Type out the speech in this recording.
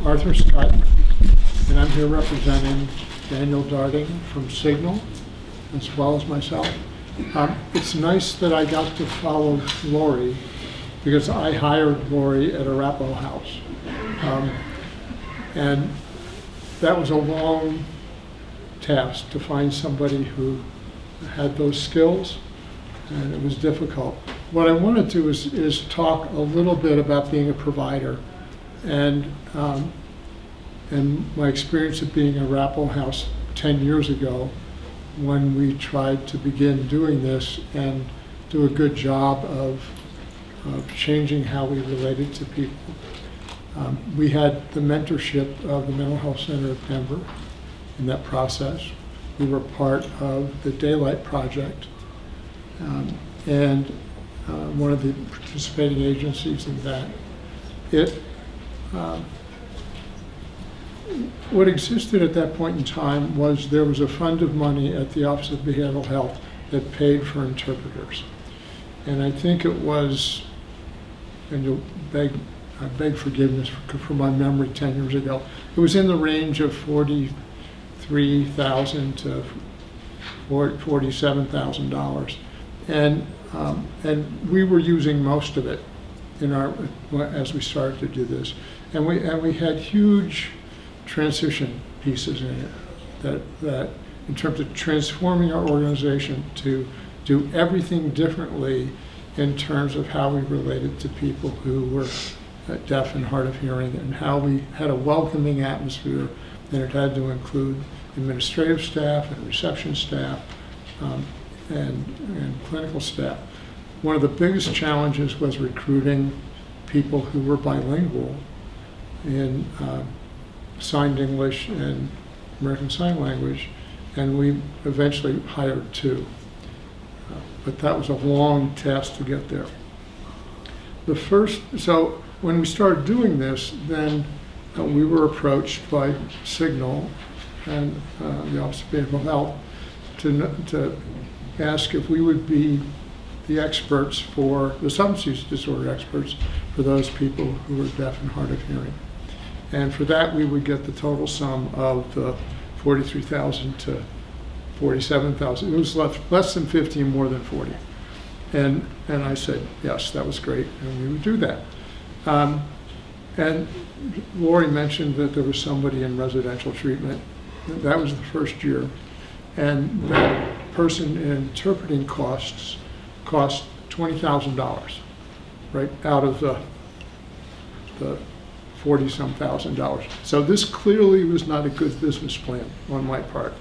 Arthur Scott, and I'm here representing Daniel Darding from Signal, as well as myself. It's nice that I got to follow Lori, because I hired Lori at Arapahoe House. And that was a long task to find somebody who had those skills, and it was difficult. What I want to do is talk a little bit about being a provider and my experience of being at Arapahoe House 10 years ago, when we tried to begin doing this and do a good job of changing how we related to people. We had the mentorship of the Mental Health Center of Denver in that process. We were part of the Daylight Project and one of the participating agencies in that. What existed at that point in time was there was a fund of money at the Office of Behavioral Health that paid for interpreters. And I think it was, and I beg forgiveness for my memory 10 years ago, it was in the range of $43,000 to $47,000. And we were using most of it as we started to do this. And we had huge transition pieces in it that in terms of transforming our organization to do everything differently in terms of how we related to people who were deaf and hard of hearing, and how we had a welcoming atmosphere, and it had to include administrative staff and reception staff and clinical staff. One of the biggest challenges was recruiting people who were bilingual in signed English and American Sign Language, and we eventually hired 2. But that was a long task to get there. So when we started doing this, then we were approached by Signal and the Office of Behavioral Health to ask if we would be the experts for the substance use disorder experts for those people who were deaf and hard of hearing. And for that, we would get the total sum of the $43,000 to $47,000. It was less than 50 and more than 40. And I said, yes, that was great, and we would do that. And Lori mentioned that there was somebody in residential treatment. That was the first year. And that person in interpreting cost $20,000, right, out of the 40-some thousand dollars. So this clearly was not a good business plan on my part.